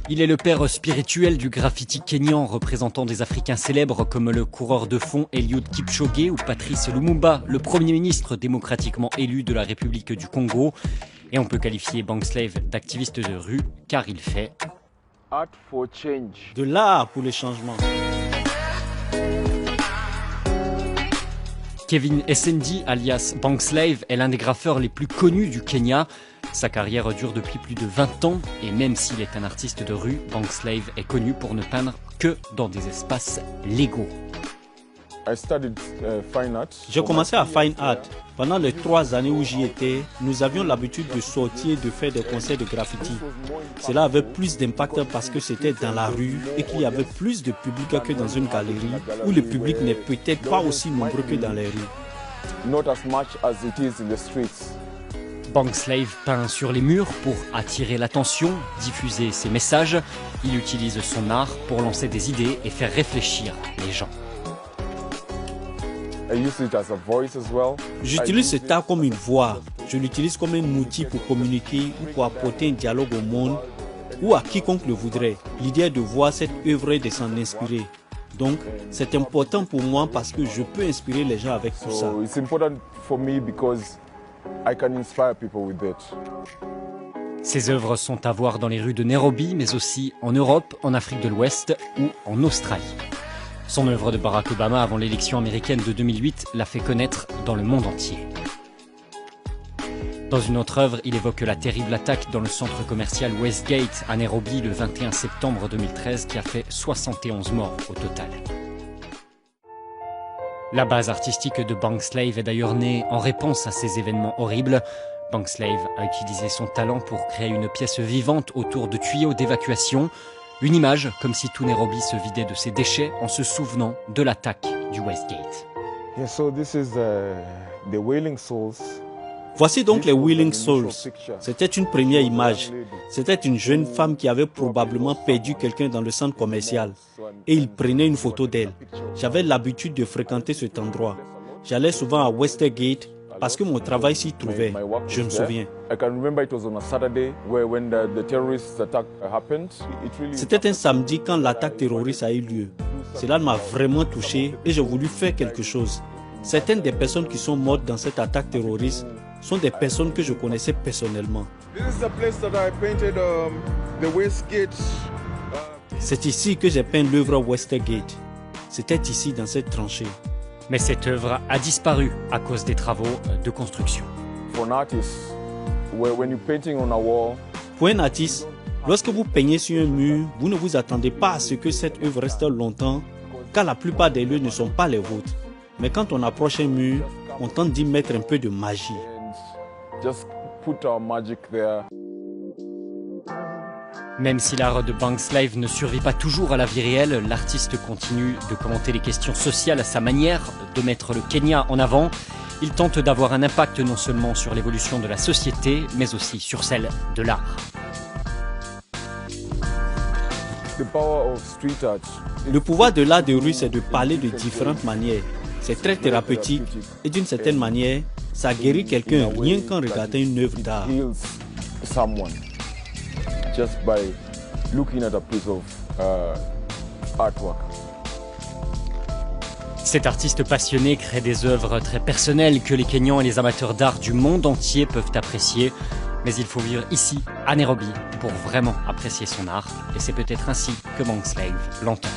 Il est le père spirituel du graffiti kényan, représentant des Africains célèbres comme le coureur de fond Eliud Kipchoge ou Patrice Lumumba, le premier ministre démocratiquement élu de la République du Congo. Et on peut qualifier Bankslave d'activiste de rue car il fait de l'art pour le changement. Kevin Essendi, alias Bankslave, est l'un des graffeurs les plus connus du Kenya. Sa carrière dure depuis plus de 20 ans et même s'il est un artiste de rue, Bankslave est connu pour ne peindre que dans des espaces légaux. J'ai commencé à Fine Art. Pendant les 3 années où j'y étais, nous avions l'habitude de sortir et de faire des concerts de graffiti. Cela avait plus d'impact parce que c'était dans la rue et qu'il y avait plus de public que dans une galerie où le public n'est peut-être pas aussi nombreux que dans les rues. Bankslave peint sur les murs pour attirer l'attention, diffuser ses messages. Il utilise son art pour lancer des idées et faire réfléchir les gens. J'utilise cet art comme une voix. Je l'utilise comme un outil pour communiquer ou pour apporter un dialogue au monde ou à quiconque le voudrait. L'idée est de voir cette œuvre et de s'en inspirer. Donc, c'est important pour moi parce que je peux inspirer les gens avec tout ça. Ses œuvres sont à voir dans les rues de Nairobi, mais aussi en Europe, en Afrique de l'Ouest ou en Australie. Son œuvre de Barack Obama avant l'élection américaine de 2008 l'a fait connaître dans le monde entier. Dans une autre œuvre, il évoque la terrible attaque dans le centre commercial Westgate à Nairobi le 21 septembre 2013 qui a fait 71 morts au total. La base artistique de Bankslave est d'ailleurs née en réponse à ces événements horribles. Bankslave a utilisé son talent pour créer une pièce vivante autour de tuyaux d'évacuation. Une image comme si tout Nairobi se vidait de ses déchets en se souvenant de l'attaque du Westgate. Voici donc les Willing Souls. C'était une première image. C'était une jeune femme qui avait probablement perdu quelqu'un dans le centre commercial. Et il prenait une photo d'elle. J'avais l'habitude de fréquenter cet endroit. J'allais souvent à Westgate parce que mon travail s'y trouvait. Je me souviens. C'était un samedi quand l'attaque terroriste a eu lieu. Cela m'a vraiment touché et j'ai voulu faire quelque chose. Certaines des personnes qui sont mortes dans cette attaque terroriste sont des personnes que je connaissais personnellement. C'est ici que j'ai peint l'œuvre Westgate. C'était ici, dans cette tranchée. Mais cette œuvre a disparu à cause des travaux de construction. Pour un artiste, lorsque vous peignez sur un mur, vous ne vous attendez pas à ce que cette œuvre reste longtemps, car la plupart des lieux ne sont pas les vôtres. Mais quand on approche un mur, on tente d'y mettre un peu de magie. Même si l'art de Bankslave ne survit pas toujours à la vie réelle, l'artiste continue de commenter les questions sociales à sa manière, de mettre le Kenya en avant. Il tente d'avoir un impact non seulement sur l'évolution de la société, mais aussi sur celle de l'art. Le pouvoir de l'art de rue, c'est de parler de différentes manières. C'est très thérapeutique et d'une certaine manière, ça guérit quelqu'un rien qu'en regardant une œuvre d'art. Just by looking at a piece of artwork. Cet artiste passionné crée des œuvres très personnelles que les Kenyans et les amateurs d'art du monde entier peuvent apprécier. Mais il faut vivre ici, à Nairobi, pour vraiment apprécier son art. Et c'est peut-être ainsi que Bankslave l'entend.